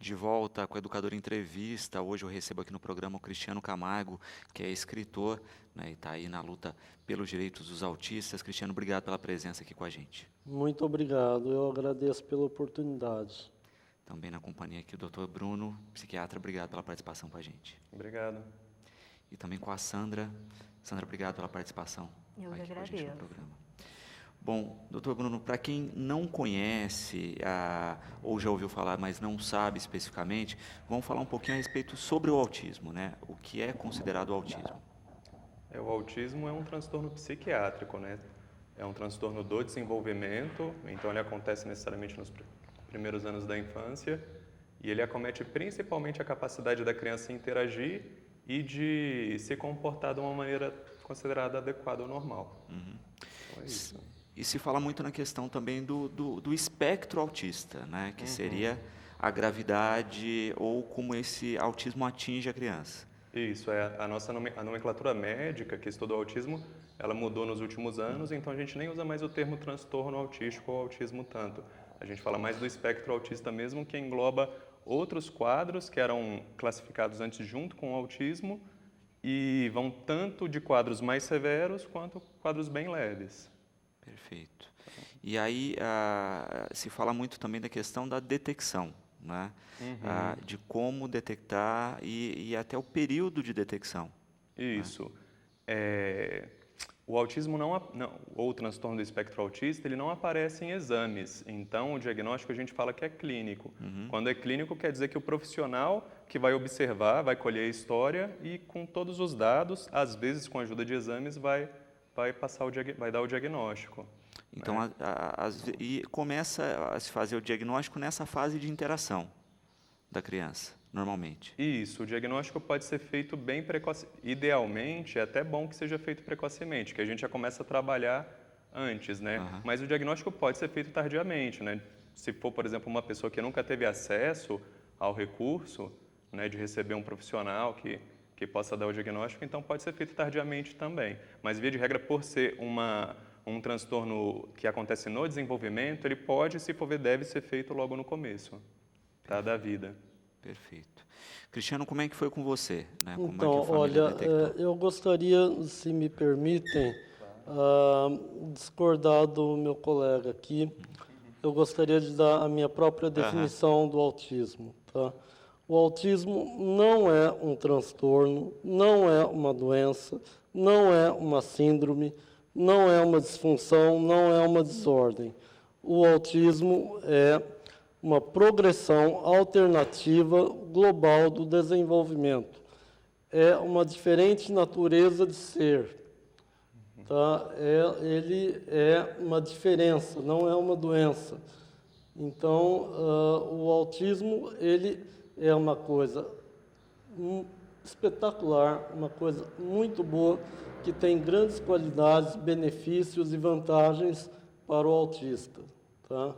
de volta com a Educadora Entrevista. Hoje eu recebo aqui no programa o Cristiano Camargo, que é escritor, né, e está aí na luta pelos direitos dos autistas. Cristiano, obrigado pela presença aqui com a gente. Muito obrigado, eu agradeço pela oportunidade. Também na companhia aqui do Dr. Bruno, psiquiatra, obrigado pela participação com a gente. Obrigado. E também com a Sandra. Sandra, obrigado pela participação Eu aqui que com a gente no agradeço. programa. Bom, doutor Bruno, para quem não conhece ou já ouviu falar, mas não sabe especificamente, vamos falar um pouquinho a respeito sobre o autismo, né? O que é considerado autismo? O autismo é um transtorno psiquiátrico, né? É um transtorno do desenvolvimento, então ele acontece necessariamente nos primeiros anos da infância e ele acomete principalmente a capacidade da criança interagir e de se comportar de uma maneira considerada adequada ou normal. Uhum. Então é isso. E se fala muito na questão também do espectro autista, né? Que seria a gravidade ou como esse autismo atinge a criança. Isso, a nomenclatura médica que estuda o autismo, ela mudou nos últimos anos, então a gente nem usa mais o termo transtorno autístico ou autismo tanto. A gente fala mais do espectro autista mesmo, que engloba outros quadros que eram classificados antes junto com o autismo e vão tanto de quadros mais severos quanto quadros bem leves. Perfeito. E aí se fala muito também da questão da detecção, né? De como detectar e até o período de detecção. Isso. O autismo ou o transtorno do espectro autista, ele não aparece em exames. Então, o diagnóstico a gente fala que é clínico. Quando é clínico, quer dizer que o profissional que vai observar, vai colher a história e com todos os dados, às vezes com a ajuda de exames, vai dar o diagnóstico. Então, e começa a se fazer o diagnóstico nessa fase de interação da criança, normalmente. Isso, o diagnóstico pode ser feito bem precoce. Idealmente, é até bom que seja feito precocemente, que a gente já começa a trabalhar antes, né? Mas o diagnóstico pode ser feito tardiamente, né? Se for, por exemplo, uma pessoa que nunca teve acesso ao recurso, né, de receber um profissional que possa dar o diagnóstico, então pode ser feito tardiamente também. Mas, via de regra, por ser um transtorno que acontece no desenvolvimento, ele pode, se for ver, deve ser feito logo no começo, tá, da vida. Perfeito. Cristiano, como é que foi com você? Né? Como Então, é que a família olha, detectou? eu gostaria, se me permitem, discordar do meu colega aqui. Eu gostaria de dar a minha própria definição do autismo, tá? O autismo não é um transtorno, não é uma doença, não é uma síndrome, não é uma disfunção, não é uma desordem. O autismo é uma progressão alternativa global do desenvolvimento. É uma diferente natureza de ser. Tá? Ele é uma diferença, não é uma doença. Então, o autismo, ele é uma coisa espetacular, uma coisa muito boa, que tem grandes qualidades, benefícios e vantagens para o autista. Tá?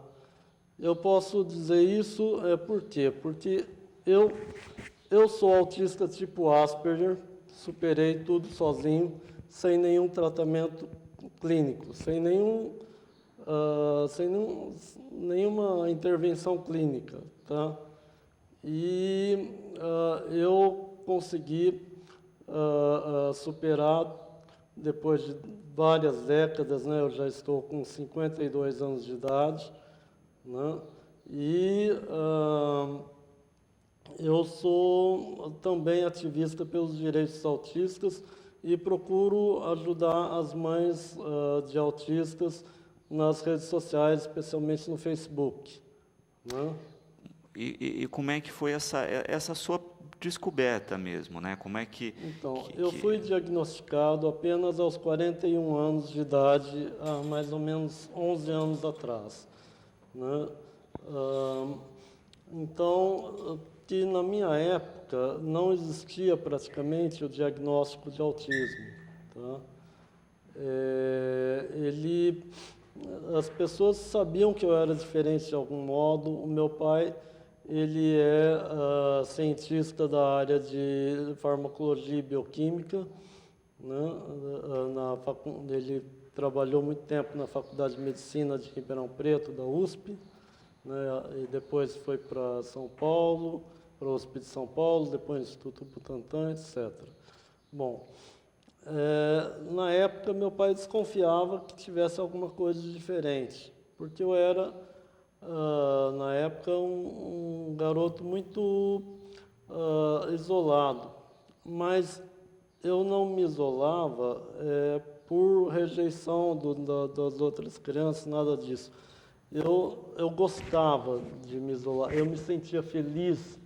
Eu posso dizer isso por quê? Porque eu sou autista tipo Asperger, superei tudo sozinho, sem nenhum tratamento clínico, sem nenhuma intervenção clínica, tá? E eu consegui superar, depois de várias décadas, né? Eu já estou com 52 anos de idade, né? E eu sou também ativista pelos direitos autistas e procuro ajudar as mães de autistas nas redes sociais, especialmente no Facebook, né? E como é que foi essa sua descoberta mesmo, né? Como é que... Então, eu fui diagnosticado apenas aos 41 anos de idade, há mais ou menos 11 anos atrás, né? Então, que na minha época não existia praticamente o diagnóstico de autismo, tá? As pessoas sabiam que eu era diferente de algum modo. O meu pai, ele é cientista da área de farmacologia e bioquímica, né? Ele trabalhou muito tempo na Faculdade de Medicina de Ribeirão Preto, da USP, né? E depois foi para São Paulo, para o Hospital de São Paulo, depois Instituto Butantan, etc. Bom, na época meu pai desconfiava que tivesse alguma coisa de diferente, porque eu era, na época, um garoto muito isolado, mas eu não me isolava por rejeição das outras crianças, nada disso. Eu gostava de me isolar, eu me sentia feliz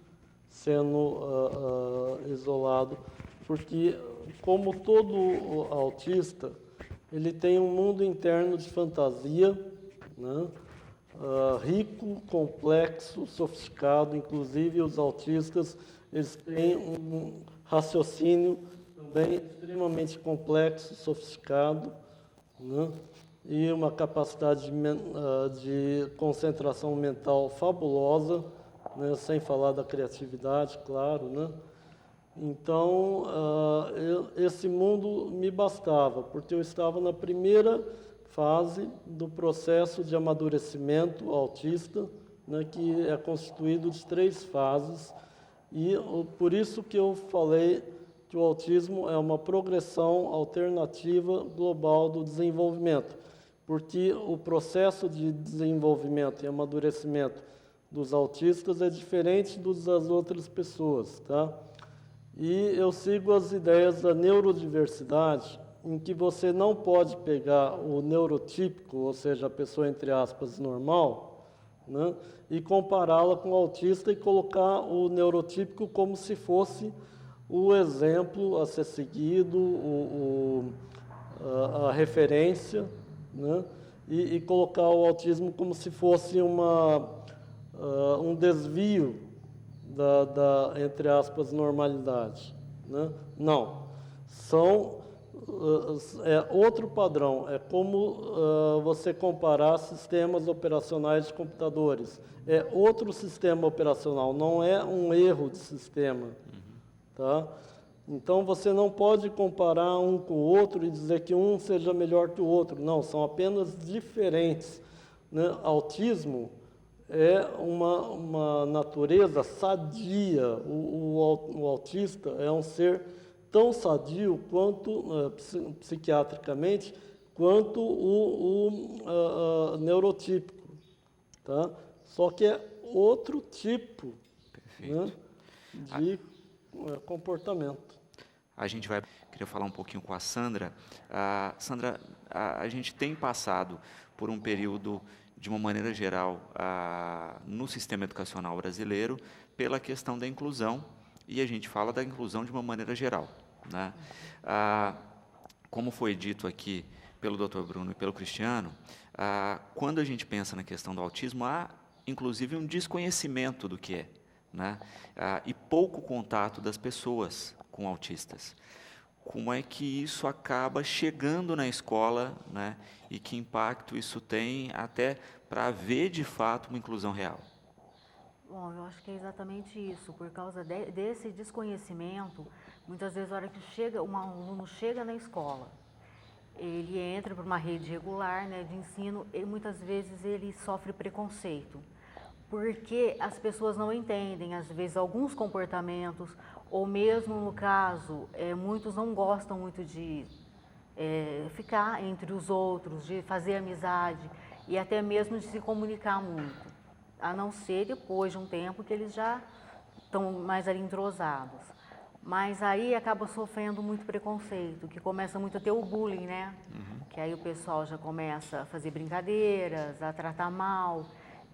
sendo isolado, porque, como todo autista, ele tem um mundo interno de fantasia, né? Rico, complexo, sofisticado. Inclusive, os autistas, eles têm um raciocínio também extremamente complexo, sofisticado, né? E uma capacidade de concentração mental fabulosa, né? Sem falar da criatividade, claro, né? Então, esse mundo me bastava, porque eu estava na primeira fase do processo de amadurecimento autista, né, que é constituído de 3 fases, e por isso que eu falei que o autismo é uma progressão alternativa global do desenvolvimento, porque o processo de desenvolvimento e amadurecimento dos autistas é diferente dos das outras pessoas, tá? E eu sigo as ideias da neurodiversidade, em que você não pode pegar o neurotípico, ou seja, a pessoa, entre aspas, normal, né, e compará-la com o autista e colocar o neurotípico como se fosse o exemplo a ser seguido, a referência, né, e colocar o autismo como se fosse um desvio entre aspas, normalidade, né? Não, é outro padrão, é como você comparar sistemas operacionais de computadores, é outro sistema operacional, não é um erro de sistema, tá? Então você não pode comparar um com o outro e dizer que um seja melhor que o outro, não, são apenas diferentes, né? Autismo é uma natureza sadia. O autista é um ser tão sadio quanto, psiquiatricamente, quanto o neurotípico, tá? Só que é outro tipo, né, de comportamento. Queria falar um pouquinho com a Sandra. Sandra, a gente tem passado por um período, de uma maneira geral, no sistema educacional brasileiro, pela questão da inclusão, e a gente fala da inclusão de uma maneira geral, né? Como foi dito aqui pelo Dr. Bruno e pelo Cristiano, quando a gente pensa na questão do autismo, há, inclusive, um desconhecimento do que é, né? E pouco contato das pessoas com autistas. Como é que isso acaba chegando na escola, né? E que impacto isso tem até para haver, de fato, uma inclusão real? Bom, eu acho que é exatamente isso. Por causa desse desconhecimento, muitas vezes, a hora que um aluno chega na escola, ele entra para uma rede regular, né, de ensino, e muitas vezes ele sofre preconceito, porque as pessoas não entendem, às vezes, alguns comportamentos, ou mesmo no caso, muitos não gostam muito de ficar entre os outros, de fazer amizade e até mesmo de se comunicar muito, a não ser depois de um tempo que eles já estão mais ali entrosados. Mas aí acaba sofrendo muito preconceito, que começa muito a ter o bullying, né? Que aí o pessoal já começa a fazer brincadeiras, a tratar mal.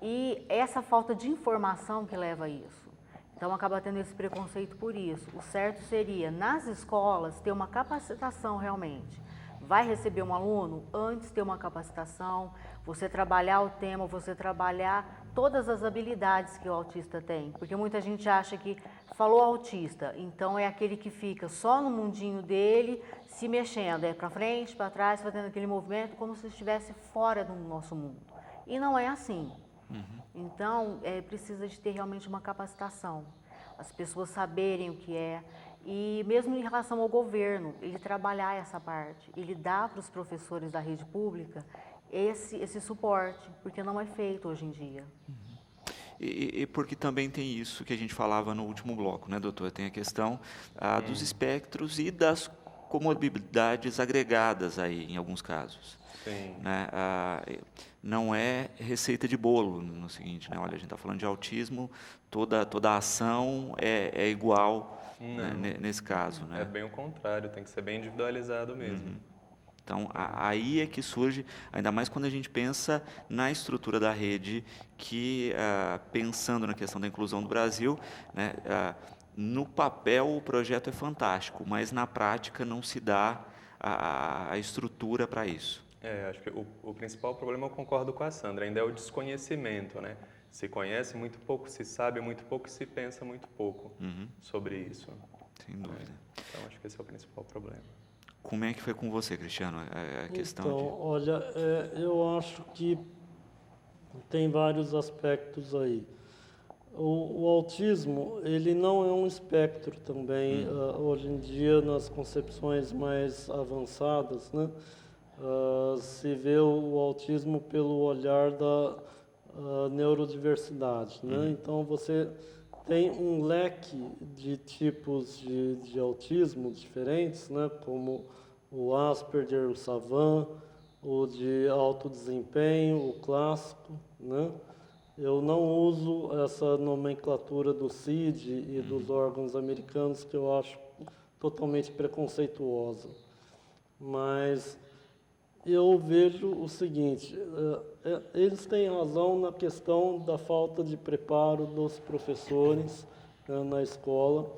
E essa falta de informação que leva a isso. Então acaba tendo esse preconceito por isso. O certo seria, nas escolas, ter uma capacitação realmente. Vai receber um aluno? Antes ter uma capacitação, você trabalhar o tema, você trabalhar todas as habilidades que o autista tem. Porque muita gente acha que falou autista, então é aquele que fica só no mundinho dele, se mexendo, para frente, para trás, fazendo aquele movimento como se estivesse fora do nosso mundo. E não é assim. Então, precisa de ter realmente uma capacitação, as pessoas saberem o que é, e mesmo em relação ao governo, ele trabalhar essa parte, ele dá para os professores da rede pública esse suporte, porque não é feito hoje em dia. E porque também tem isso que a gente falava no último bloco, né, doutor? Tem a questão dos espectros e das comorbidades agregadas aí, em alguns casos. Sim. Né? Não é receita de bolo no seguinte, né? Olha, a gente está falando de autismo, toda a ação é igual, né, nesse caso. Né? É bem o contrário, tem que ser bem individualizado mesmo. Então, aí é que surge, ainda mais quando a gente pensa na estrutura da rede, que, pensando na questão da inclusão do Brasil, né, no papel o projeto é fantástico, mas na prática não se dá a estrutura para isso. Acho que o principal problema, eu concordo com a Sandra, ainda é o desconhecimento, né? Se conhece muito pouco, se sabe muito pouco e se pensa muito pouco sobre isso. Sem dúvida. Então, acho que esse é o principal problema. Como é que foi com você, Cristiano, a questão Então, olha, eu acho que tem vários aspectos aí. O autismo, ele não é um espectro também, hoje em dia, nas concepções mais avançadas, né? Se vê o autismo pelo olhar da neurodiversidade, né? Então, você tem um leque de tipos de autismo diferentes, né? Como o Asperger, o Savant, o de alto desempenho, o clássico, né? Eu não uso essa nomenclatura do CID e dos órgãos americanos, que eu acho totalmente preconceituosa. Mas eu vejo o seguinte, eles têm razão na questão da falta de preparo dos professores, né, na escola,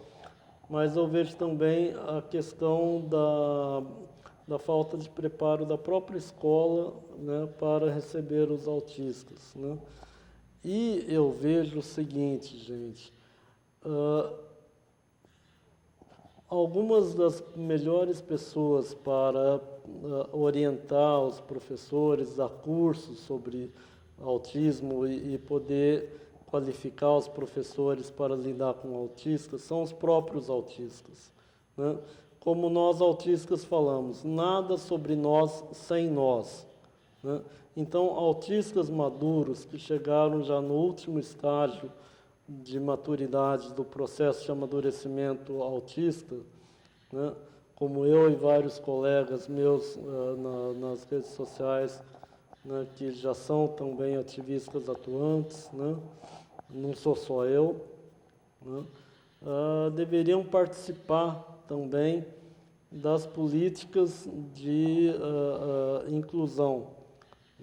mas eu vejo também a questão da falta de preparo da própria escola, né, para receber os autistas, né? E eu vejo o seguinte, gente, algumas das melhores pessoas para orientar os professores, dar cursos sobre autismo e poder qualificar os professores para lidar com autistas são os próprios autistas, né? Como nós autistas falamos, nada sobre nós sem nós, né? Então, autistas maduros que chegaram já no último estágio de maturidade do processo de amadurecimento autista, né, como eu e vários colegas meus nas redes sociais, né, que já são também ativistas atuantes, né, não sou só eu, né, deveriam participar também das políticas de inclusão,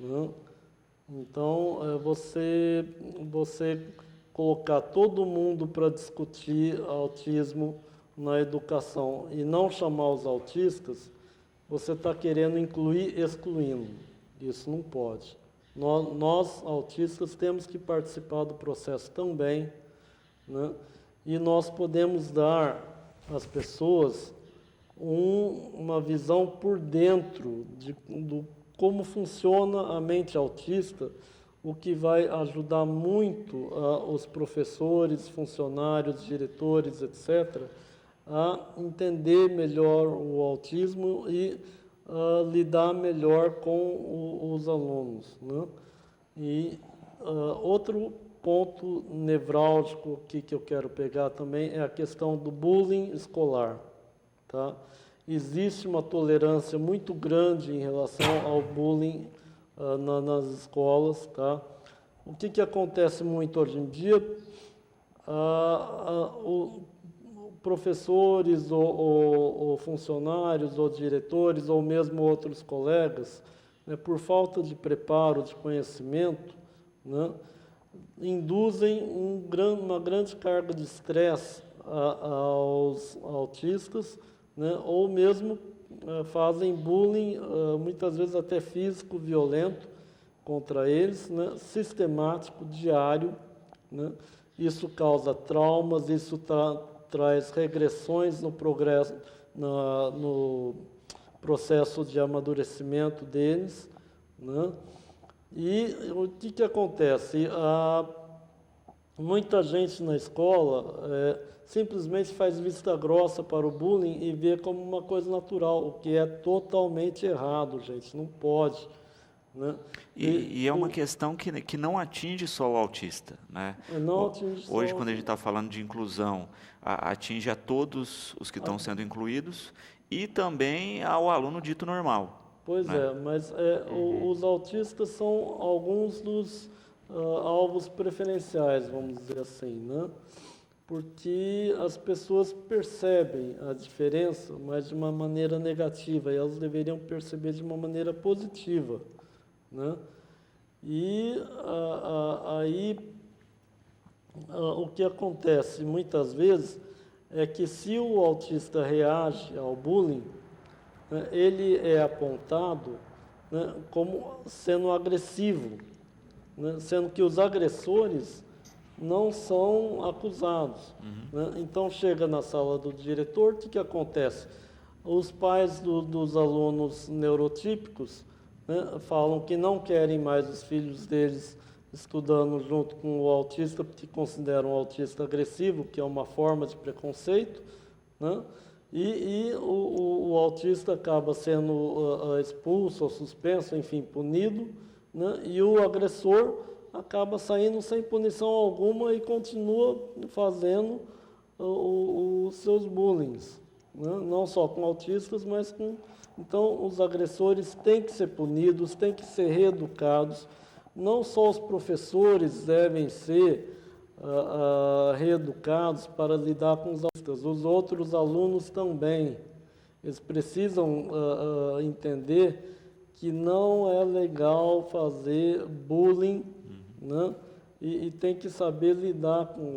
né? Então, você colocar todo mundo para discutir autismo na educação e não chamar os autistas, você está querendo incluir excluindo. Isso não pode. Nós, autistas, temos que participar do processo também, né? E nós podemos dar às pessoas uma visão por dentro do como funciona a mente autista, o que vai ajudar muito os professores, funcionários, diretores, etc., a entender melhor o autismo e lidar melhor com os alunos, né? E outro ponto nevrálgico que eu quero pegar também é a questão do bullying escolar, tá? Existe uma tolerância muito grande em relação ao bullying nas escolas, tá? O que acontece muito hoje em dia? Professores ou funcionários ou diretores ou mesmo outros colegas, né, por falta de preparo, de conhecimento, né, induzem uma grande carga de estresse aos autistas, né, ou mesmo fazem bullying, muitas vezes até físico, violento, contra eles, né, sistemático, diário, né? Isso causa traumas, isso traz regressões no progresso, no processo de amadurecimento deles, né? E o que acontece? Muita gente na escola simplesmente faz vista grossa para o bullying e vê como uma coisa natural, o que é totalmente errado, gente, não pode. né? E é uma questão que não atinge só o autista, né? Não atinge só Hoje, quando a gente está falando de inclusão, atinge a todos os que estão sendo incluídos e também ao aluno dito normal. Pois né? é, mas os autistas são alguns dos alvos preferenciais, vamos dizer assim, né? Porque as pessoas percebem a diferença, mas de uma maneira negativa, e elas deveriam perceber de uma maneira positiva, né? E aí o que acontece muitas vezes é que se o autista reage ao bullying, né, ele é apontado, né, como sendo agressivo, né, sendo que os agressores não são acusados. Né? Então chega na sala do diretor, o que acontece? Os pais dos alunos neurotípicos, né, falam que não querem mais os filhos deles estudando junto com o autista, porque consideram o autista agressivo, que é uma forma de preconceito, né? E o autista acaba sendo expulso ou suspenso, enfim, punido, né? E o agressor acaba saindo sem punição alguma e continua fazendo os seus bullying, né? Não só com autistas, mas com... Então, os agressores têm que ser punidos, têm que ser reeducados. Não só os professores devem ser reeducados para lidar com os autistas, os outros alunos também. Eles precisam entender que não é legal fazer bullying, né? E tem que saber lidar com